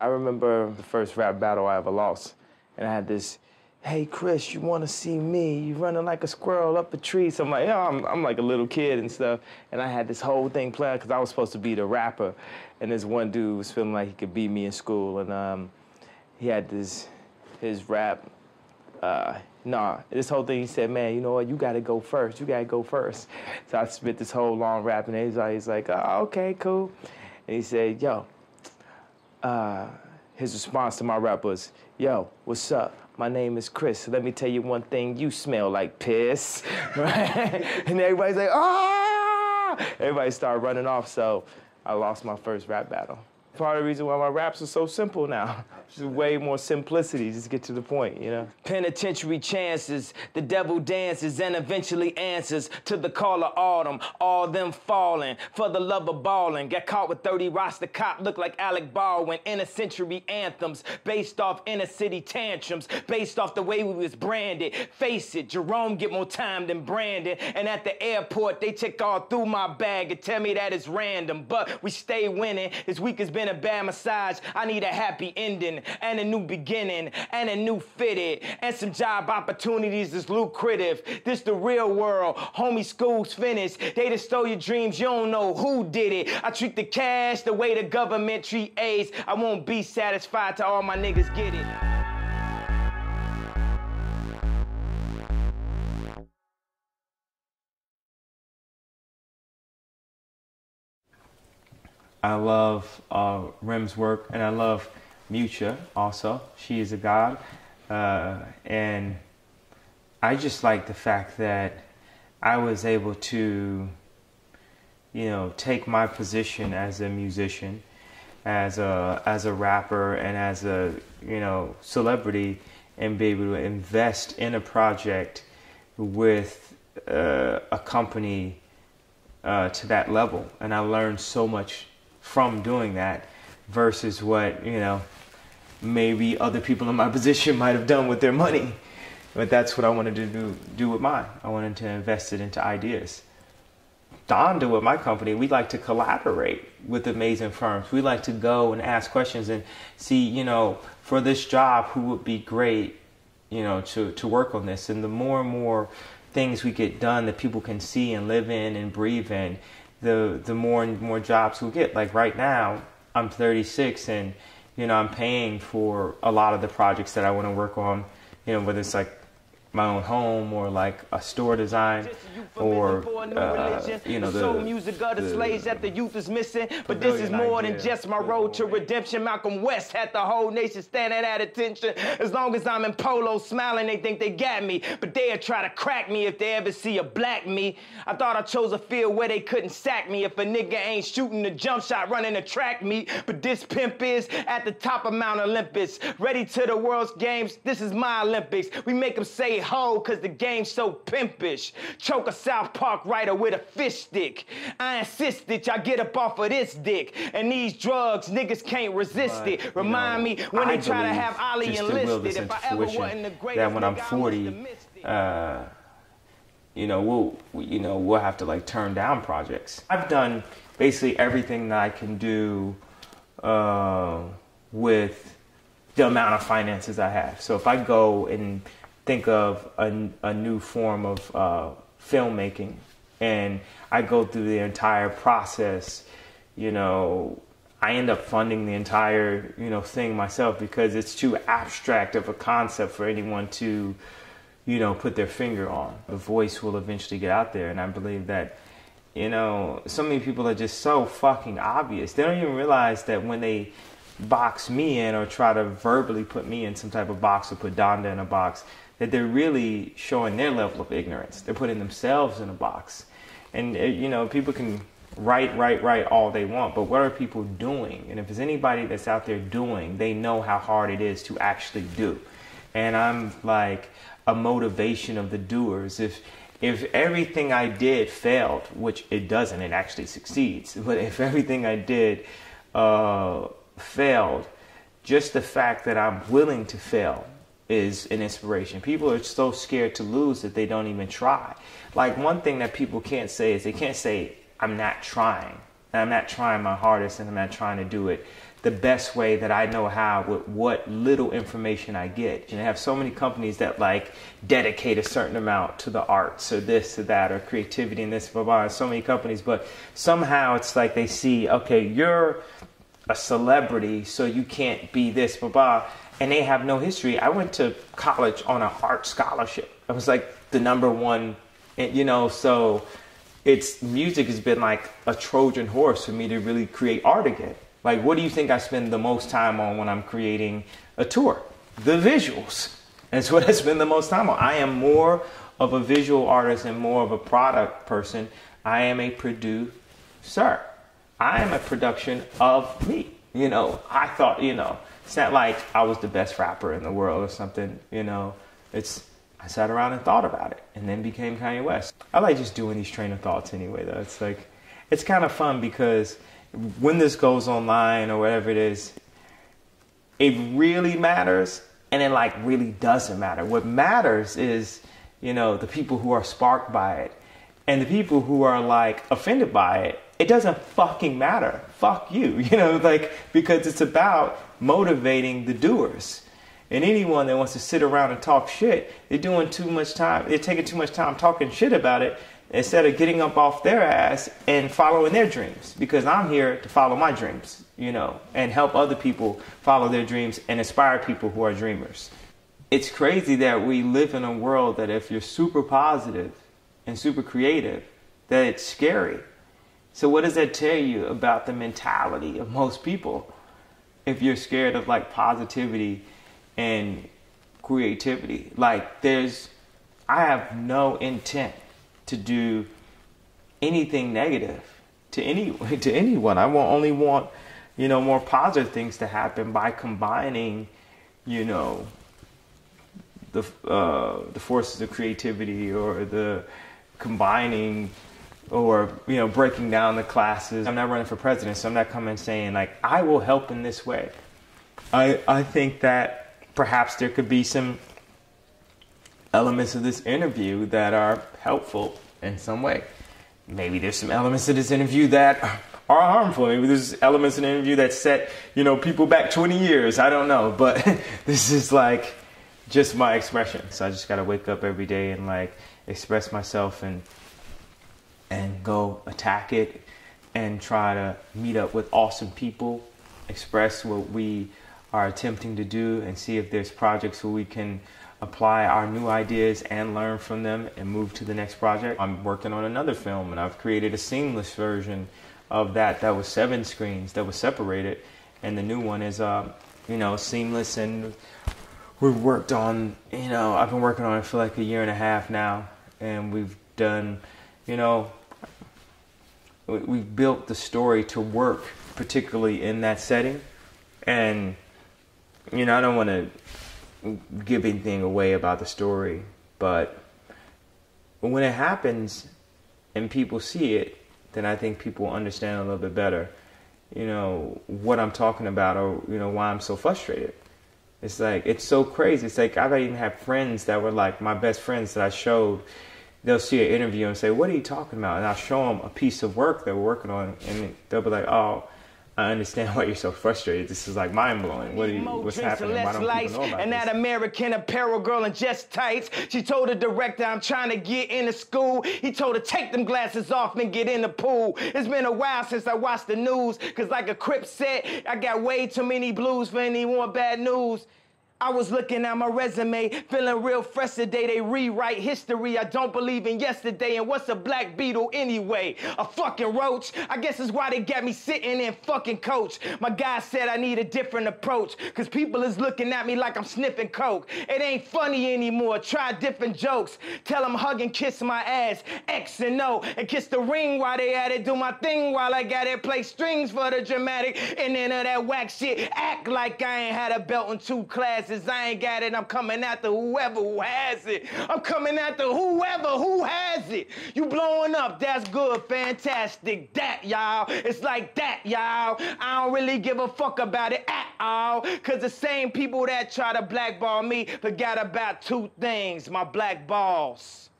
I remember the first rap battle I ever lost, and I had this, hey, Chris, you want to see me? You running like a squirrel up a tree. So I'm like, yeah, I'm like a little kid and stuff. And I had this whole thing planned because I was supposed to be the rapper. And this one dude was feeling like he could beat me in school. And he had his rap. This whole thing, he said, man, you know what? You got to go first. You got to go first. So I spit this whole long rap, and he's like, oh, okay, cool. And he said, yo, his response to my rap was, yo, what's up? My name is Chris. Let me tell you one thing, you smell like piss, right? And everybody's like, ah! Everybody started running off, so I lost my first rap battle. Part of the reason why my raps are so simple now. Just way more simplicity, just get to the point, you know? Penitentiary chances, the devil dances and eventually answers to the call of autumn, all them falling for the love of balling. Got caught with 30 roster cop, look like Alec Baldwin. Inner century anthems, based off inner city tantrums, based off the way we was branded. Face it, Jerome get more time than Brandon. And at the airport, they check all through my bag and tell me that it's random. But we stay winning, this week has been a bad massage. I need a happy ending and a new beginning and a new fitted and some job opportunities that's lucrative. This the real world. Homie, school's finished. They just stole your dreams. You don't know who did it. I treat the cash the way the government treat AIDS. I won't be satisfied till all my niggas get it. I love Rim's work, and I love Mucha also. She is a god. And I just like the fact that I was able to, you know, take my position as a musician, as a rapper, and as a, you know, celebrity, and be able to invest in a project with a company to that level. And I learned so much from doing that versus what, you know, maybe other people in my position might have done with their money. But that's what I wanted to do with mine. I wanted to invest it into ideas. Donda, with my company, we like to collaborate with amazing firms. We like to go and ask questions and see, you know, for this job, who would be great, you know, to work on this. And the more and more things we get done that people can see and live in and breathe in, the more and more jobs we'll get. Like right now, I'm 36 and, you know, I'm paying for a lot of the projects that I want to work on, you know, whether it's like my own home or like a store design or you know, the music of the slaves that the youth is missing. But this is more than just my road to redemption. Malcolm West had the whole nation standing at attention. As long as I'm in polo smiling, they think they got me, but they'll try to crack me if they ever see a black me. I thought I chose a field where they couldn't sack me if a nigga ain't shooting the jump shot running a track meet. But this pimp is at the top of Mount Olympus, ready to the world's games. This is my Olympics. We make them say ho, cause the game's so pimpish. Choke a South Park writer with a fish stick. I insist that y'all get up off of this dick. And these drugs, niggas can't resist it. Remind me when they try to have Ali enlisted. If I ever wasn't the greatest, that when I'm 40, you know, we'll have to like turn down projects. I've done basically everything that I can do with the amount of finances I have. So if I go and think of a new form of filmmaking, and I go through the entire process, you know, I end up funding the entire, you know, thing myself because it's too abstract of a concept for anyone to, you know, put their finger on. The voice will eventually get out there, and I believe that, you know, so many people are just so fucking obvious. They don't even realize that when they box me in or try to verbally put me in some type of box or put Donda in a box, that they're really showing their level of ignorance. They're putting themselves in a box. And, you know, people can write all they want, but what are people doing? And if there's anybody that's out there doing, they know how hard it is to actually do. And I'm like a motivation of the doers. If everything I did failed, which it doesn't, it actually succeeds. But if everything I did failed, just the fact that I'm willing to fail is an inspiration. People are so scared to lose that they don't even try. Like, one thing that people can't say is they can't say, I'm not trying. And I'm not trying my hardest and I'm not trying to do it the best way that I know how with what little information I get. And I have so many companies that like dedicate a certain amount to the arts or this or that or creativity and this, blah, blah, so many companies. But somehow it's like they see, okay, you're a celebrity, so you can't be this, blah, blah. And they have no history. I went to college on an art scholarship. I was like the number one, you know, so music has been like a Trojan horse for me to really create art again. Like, what do you think I spend the most time on when I'm creating a tour? The visuals. That's what I spend the most time on. I am more of a visual artist and more of a product person. I am a producer. I am a production of me. You know, I thought, you know, it's not like I was the best rapper in the world or something, you know. I sat around and thought about it and then became Kanye West. I like just doing these train of thoughts anyway, though. It's like, it's kind of fun because when this goes online or whatever it is, it really matters and it like really doesn't matter. What matters is, you know, the people who are sparked by it and the people who are like offended by it. It doesn't fucking matter. Fuck you, you know, like, because it's about motivating the doers. And anyone that wants to sit around and talk shit, they're taking too much time talking shit about it instead of getting up off their ass and following their dreams. Because I'm here to follow my dreams, you know, and help other people follow their dreams and inspire people who are dreamers. It's crazy that we live in a world that if you're super positive and super creative, that it's scary. So what does that tell you about the mentality of most people? If you're scared of like positivity and creativity, like I have no intent to do anything negative to anyone. I only want, you know, more positive things to happen by combining, you know, the forces of creativity or the combining or, you know, breaking down the classes. I'm not running for president, so I'm not coming saying like, I will help in this way. I think that perhaps there could be some elements of this interview that are helpful in some way. Maybe there's some elements of this interview that are harmful. Maybe there's elements in the interview that set, you know, people back 20 years. I don't know, but this is like just my expression. So I just got to wake up every day and like express myself and go attack it and try to meet up with awesome people, express what we are attempting to do and see if there's projects where we can apply our new ideas and learn from them and move to the next project. I'm working on another film and I've created a seamless version of that was 7 screens that was separated, and the new one is you know, seamless, and we've worked on, you know, I've been working on it for like a year and a half now, and we've done, you know, we've built the story to work particularly in that setting. And you know, I don't want to give anything away about the story, but when it happens and people see it, then I think people understand a little bit better, you know, what I'm talking about, or, you know, why I'm so frustrated. It's like, it's so crazy. It's like, I've even had friends that were like my best friends that I showed. They'll see an interview and say, what are you talking about? And I'll show them a piece of work that we're working on, and they'll be like, oh, I understand why you're so frustrated. This is like mind-blowing. What's happening? Why don't people know about and this? that American Apparel girl in just tights. She told the director, I'm trying to get into school. He told her, take them glasses off and get in the pool. It's been a while since I watched the news, cause like a Crip said, I got way too many blues for anyone bad news. I was looking at my resume, feeling real fresh today. They rewrite history. I don't believe in yesterday. And what's a black beetle anyway? A fucking roach? I guess it's why they got me sitting in fucking coach. My guy said I need a different approach, cause people is looking at me like I'm sniffing coke. It ain't funny anymore. Try different jokes. Tell them hug and kiss my ass, X and O, and kiss the ring while they at it. Do my thing while I got it. Play strings for the dramatic. And then of that whack shit, act like I ain't had a belt in 2 classes. I ain't got it. I'm coming after whoever who has it. I'm coming after whoever who has it. You blowing up, that's good, fantastic. That, y'all, it's like that, y'all. I don't really give a fuck about it at all, cause the same people that try to blackball me forgot about 2 things: my black balls.